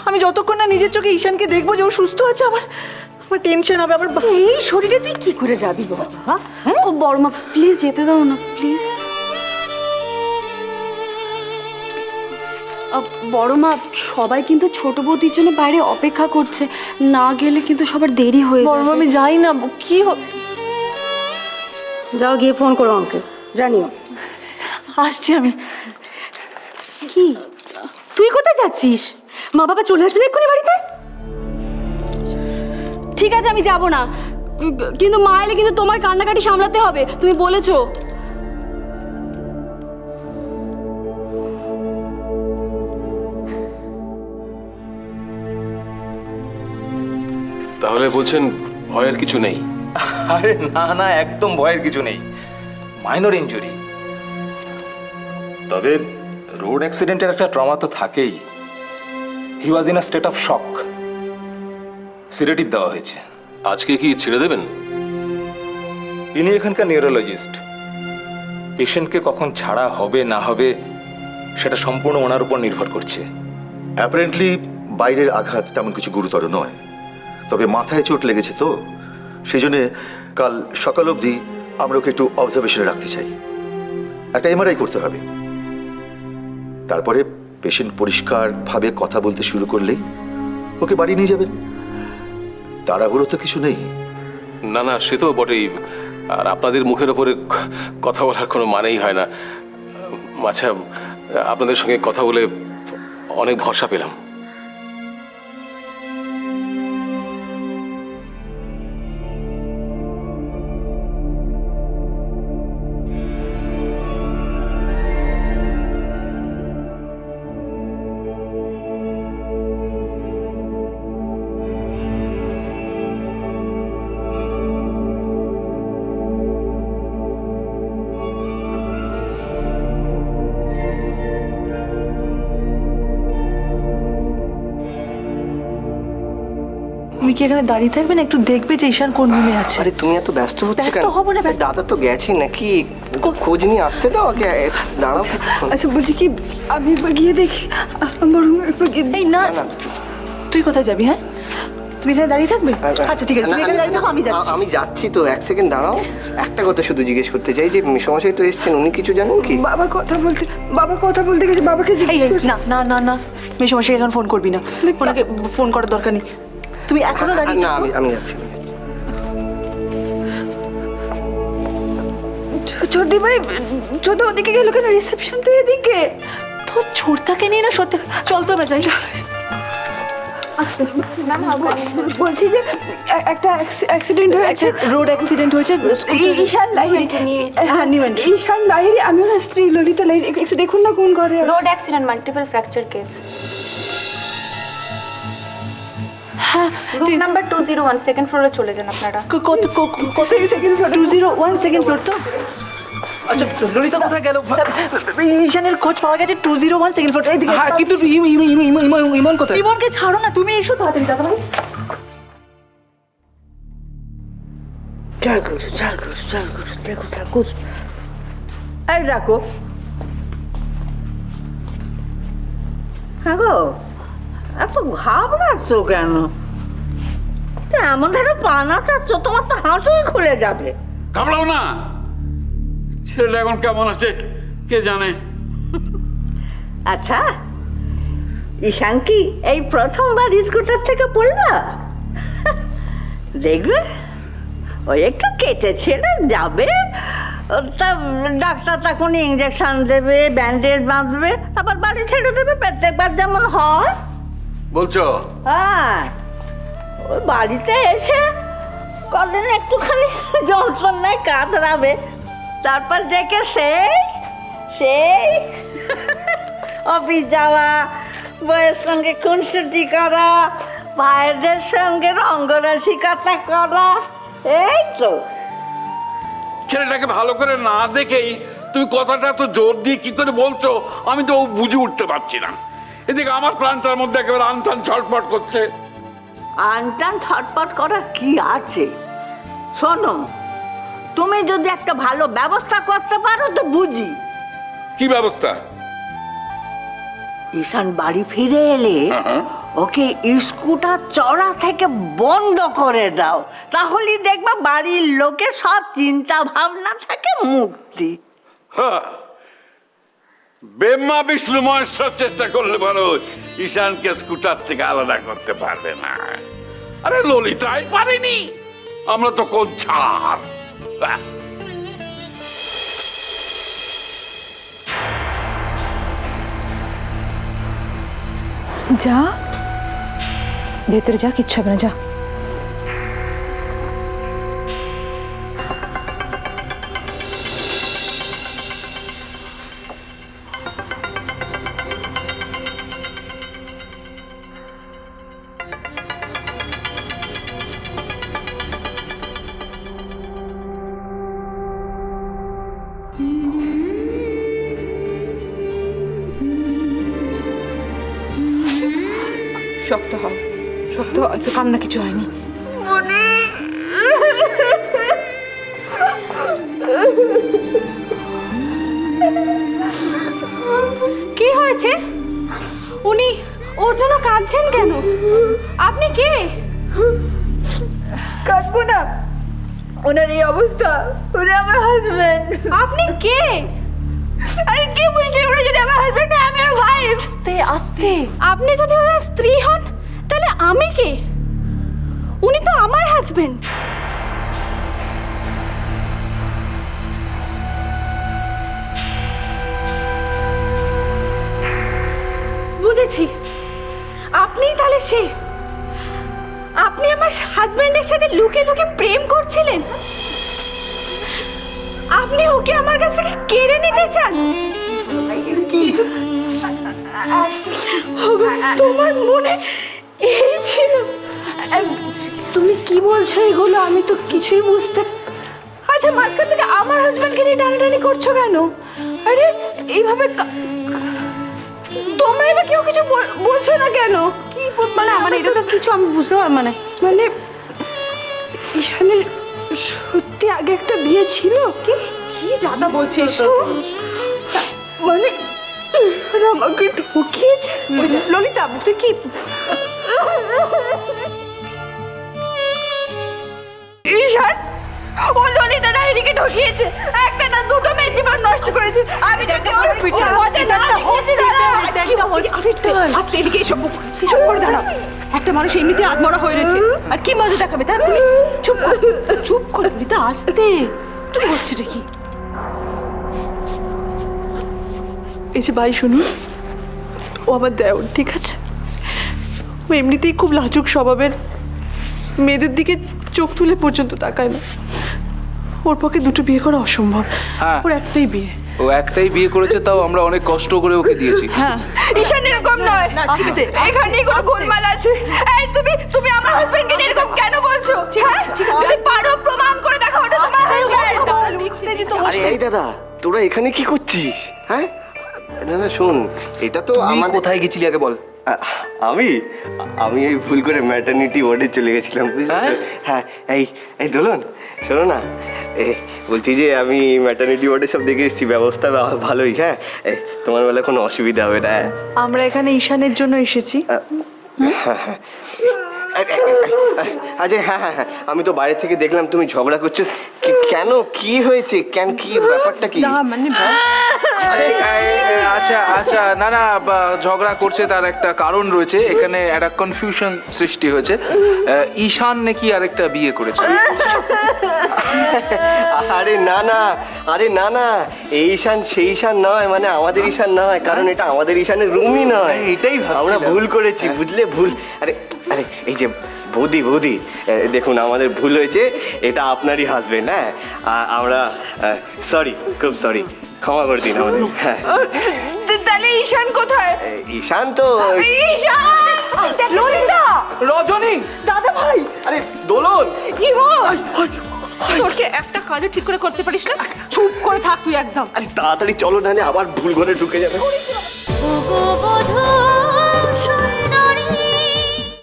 আমি যতক্ষণ না নিজের চোখে ঈশানকে দেখবো যে ও সুস্থ আছে, আমার আমার টেনশন হবে। আবার এই শরীরে তুই কি করে যাবি বাবা? ও বড় মা প্লিজ যেতে দাও না প্লিজ। বড় মা সবাই কিন্তু ছোট বৌদির জন্য বাইরে অপেক্ষা করছে, না গেলে কিন্তু সবার দেরি হয়ে বড় মা, যাবে। আমি যাই না, কি যাও গিয়ে ফোন করো আমাকে, জানিও। আসছি আমি। কি তুই কোথায় যাচ্ছিস? মা বাবা চলে আসবে না এক্ষুনি বাড়িতে? ঠিক আছে আমি যাব না, কিন্তু মা এলে কিন্তু তোমার কান্নাকাটি সামলাতে হবে, তুমি বলেছো। তাহলে বলছেন ভয়ের কিছু নেই? আরে না না, একদম ভয়ের কিছু নেই, মাইনর ইনজুরি। তবে রোড অ্যাক্সিডেন্টের একটা ট্রমা তো থাকেই। He was in a state of shock. Sedative দেওয়া হয়েছে। আজকে কি ছেড়ে দেবেন? ইনি এখানকার নিউরোলজিস্ট। পেশেন্টকে কখন ছাড়া হবে না হবে সেটা সম্পূর্ণ ওনার উপর নির্ভর করছে। অ্যাপারেন্টলি বাইরের আঘাত তেমন কিছু গুরুতর নয়, তবে মাথায় চোট লেগেছে তো সেই জন্যে কাল সকাল অবধি আমরা ওকে একটু অবজারভেশনে রাখতে চাই। একটা এমআরআই করতে হবে, তারপরে পেশেন্ট পরিষ্কারভাবে কথা বলতে শুরু করলেই ওকে বাড়ি নিয়ে যাবেন। তাড়াহুড়ো তো কিছু নেই। না না, সে তো বটেই। আর আপনাদের মুখের ওপরে কথা বলার কোনো মানেই হয় না। আচ্ছা, আপনাদের সঙ্গে কথা বলে অনেক ভরসা পেলাম। তুমি কি এখানে দাঁড়িয়ে থাকবে না? একটু দেখবে যে ঈশান কোন রুমে আছে। আরে তুমি এত ব্যস্ত হচ্ছ ব্যস্ত কেন? হবো না, ব্যস্ত- দাদা তো গেছে নাকি, খোঁজ নিয়ে আসতে দাও আগে। দাঁড়াও। আচ্ছা বলছি কি আমি একবার গিয়ে দেখি, আমার রুমে একবার গিয়ে এই না, তুই কোথায় যাবি? হ্যাঁ, তুমি এখানে দাঁড়িয়ে থাকবে? আচ্ছা ঠিক আছে, তুমি এখানে দাঁড়িয়ে থাকো, আমি যাচ্ছি। আমি যাচ্ছি তো, এক সেকেন্ড দাঁড়াও। একটা কথা শুধু জিজ্ঞেস করতে চাই যে মেসমশাই তো এসছেন, উনি কিছু জানেন কি? বাবা কথা বলতে গেছে, বাবাকে এই, এই, না না না না, মেসোমশাই এখন ফোন করবি না, ওনাকে ফোন করার দরকার নেই। তুমি এখনো দাঁড়িয়ে না, থাকো। আমি যাচ্ছি। ছোটি ভাই ছোট ওদিকে গেল কেন? রিসেপশন তো এদিকে। তোর ছোটটাকে নিয়ে না সত্যি, চল তো আমরা যাই। বলছি যে একটা অ্যাক্সিডেন্ট হয়েছে, রোড অ্যাক্সিডেন্ট হয়েছে। ঈশান লাহিড়ী। হ্যাঁ নিমেন্ট ঈশান লাহিড়ী, আমি ওনার স্ত্রী ললিতা লাহিড়ী। একটু দেখুন না কোন ঘরে আছে। Road accident multiple fracture case. হ্যাঁ, रूम नंबर 201 सेकंड फ्लोरे चले जान আপনারা। কত সেকেন্ড ফ্লোর? 201 সেকেন্ড ফ্লোর তো। আচ্ছা, ললিতা কোথায় গেল? ঈশানের খোঁজ পাওয়া গেছে 201 সেকেন্ড ফ্লোর। এইদিকে। হ্যাঁ, কিন্তু ইমন কোথায়? ইমনকে ছাড়ো না, তুমি এসো তাড়াতাড়ি দাদা ভাই। ঠাকুর ঠাকুর ঠাকুর দেখো ঠাকুর, এই দেখো। হ্যাঁ গো, এত ঘাবড়াচ্ছ কেন? এমন ধরো পা নাচাচ্ছ, তোমার তো হাঁটুই খুলে যাবে। ঘাবড়াও না, ছেলেটা এখন কেমন আছে কে জানে। আচ্ছা, ঈশান কি এই প্রথমবার স্কুটার থেকে পড়লো? দেখবে ওই একটু কেটে ছেড়ে যাবে, তা ডাক্তার তখন ইঞ্জেকশন দেবে, ব্যান্ডেজ বাঁধবে, আবার বাড়ি ছেড়ে দেবে প্রত্যেকবার যেমন হয়। বলছো? হ্যাঁ, ওই বাড়িতে এসে কদিন একটুখানি যন্ত্রণায় কাতরাবে, তারপর দেখে সেই সেই অফিস যাওয়া, বইয়ের সঙ্গে খুনসুটি করা, ভাইদের সঙ্গে রঙ্গরসিকতা করা, এই তো। ছেলেটাকে ভালো করে না দেখেই তুমি কথাটা তো জোর দিয়ে কি করে বলছো আমি তো বুঝে উঠতে পারছি না। এদিকে আমার প্রাণটার মধ্যে একেবারে আনটান ছটফট করছে। আনটান ছটপট করার কি আছে? শোনো, তুমি যদি একটা ভালো ব্যবস্থা করতে পারো তো বুঝি। কি ব্যবস্থা? ঈশান বাড়ি ফিরে এলে ওকে স্কুটার চড়া থেকে বন্ধ করে দাও, তাহলেই দেখবা বাড়ির লোকের সব চিন্তা ভাবনা থেকে মুক্তি। হ্যাঁ, বেম্মা বিষ্ণু মহেশ্বর চেষ্টা করলে বলো ঈশানকে স্কুটার থেকে আলাদা করতে পারবে না। আরে ললিতাই পারেনি, আমরা তো কোন ছাড়। যা ভেতরে যা, কিচ্ছু হবে না, যা। শক্ত হও, শক্ত হও, এত কান্না কিছু হয়নি। কি হয়েছে? উনি ওর জন্য কাঁদছেন কেন? আপনি কে? কাঁদবো না, ওনার এই অবস্থা, উনি আমার হাজবেন্ড। আপনি কে? আরে কি বলছেন, উনি যদি আমার হাজবেন্ড না, আমি ওর ওয়াইফ। আস্তে আস্তে। আপনি যদি ওনার স্ত্রী হন তাহলে আমি কে? উনি তো আমার হাজবেন্ড। বুঝেছি, আপনি তাহলে সে। আপনি আমার হাজবেন্ডের সাথে লুকিয়ে লুকিয়ে প্রেম করছিলেন। আপনি ওকে আমার কাছ থেকে কেড়ে নিতে চান। তোমার মনে এই ছিল? তুমি কি বলছো এগুলো? আমি তো কিছুই বুঝতে। আচ্ছা, মাঝখান থেকে আমার হাজবেন্ডকে নিয়ে টানাটানি করছো কেন? আরে এইভাবে তোমরা এবার কেউ কিছু বলছো না কেন? কি মানে এটা তো কিছু আমি বুঝতে মানে ঈশানের সত্যি আগে একটা বিয়ে ছিল? কি কি জাদা বলছিস? মানে আমাকে ঠকিয়েছে। ললিতা, তুই কি? ঈশান ও ললিতা লাহিড়িকে ঠকিয়েছে, একটা না দুটো মেয়ে জীবন নষ্ট করেছে। আমি যদি ওর মজা না আস্তে এদিকে এসব চুপ করে দাঁড়াও। একটা মানুষ এমনিতে আত্মরা হয়ে রয়েছে, আর কি মজা দেখাবে? তা তুমি চুপ কর, চুপ করে ললিতা, আস্তে। কি হচ্ছে রে? কি? এই যে ভাই শুনুন, ও আমার দেওর, ঠিক আছে? ও এমনিতেই খুব লাজুক স্বভাবের, মেয়েদের দিকে চোখ তুলে পর্যন্ত তাকায় না। ওর পক্ষে দুটো বিয়ে করা অসম্ভব। হ্যাঁ। ওর একটাই বিয়ে। ও একটাই বিয়ে করেছে, তাও আমরা অনেক কষ্ট করে ওকে দিয়েছি। হ্যাঁ, ঈশান এরকম নয়। আস্তে। এখানে কোনো গোলমাল আছে। এই তুমি আমার হাজবেন্ডকে নিয়ে এরকম কেন বলছো? হ্যাঁ, যদি পারো প্রমাণ করে দেখাও ওটা তোমার হাজবেন্ড। আরে এই দাদা, তোরা এখানে কি করছিস? হ্যাঁ, না না শোন, এটা তো তুই আমাদের। কোথায় গেছিলি আগে বল। আমি আমি এই ভুল করে ম্যাটারনিটি ওয়ার্ডে চলে গেছিলাম, বুঝলি তো? হ্যাঁ, এই দোলন, শোনো না, বলছি যে আমি ম্যাটারনিটি ওয়ার্ডে সব দেখে এসেছি, ব্যবস্থা ভালোই। হ্যাঁ, তোমার বেলা কোনো অসুবিধা হবে না। আমরা এখানে ঈশানের জন্য এসেছি। হ্যাঁ হ্যাঁ, আচ্ছা, হ্যাঁ হ্যাঁ হ্যাঁ, আমি তো বাইরে থেকে দেখলাম তুমি ঝগড়া করছো। কেন, কি হয়েছে? কেন, কি ব্যাপারটা কি? আরে আচ্ছা আচ্ছা, না না, ঝগড়া করছে তার একটা কারণ রয়েছে। এখানে একটা কনফিউশন সৃষ্টি হয়েছে। ঈশান নাকি আরেকটা বিয়ে করেছে। আরে না না, আরে না না, এই ঈশান সেই ঈশান নয়, মানে আমাদের ঈশান নয়, কারণ এটা আমাদের ঈশানের রুমই নয়। এটাই আমরা ভুল করেছি, বুঝলে? ভুল। আরে আরে এই যে বৌদি, দেখুন আমাদের ভুল হয়েছে, এটা আপনারই হাজবেন্ড। হ্যাঁ, আমরা সরি, খুব সরি, ক্ষমা করে দিন আমাদের। হ্যাঁ, তাহলে ঈশান কোথায়? ঈশান তো ঈশান, ললিতা, রজনী, দাদা ভাই, আরে দোলন, তোরকে একটা কাজও ঠিক করে করতে পারিস না? চুপ করে থাক তুই একদম। আরে তাড়াতাড়ি চলো, নাহলে আবার ভুল ঘরে ঢুকে যাবে। ওগো বধূ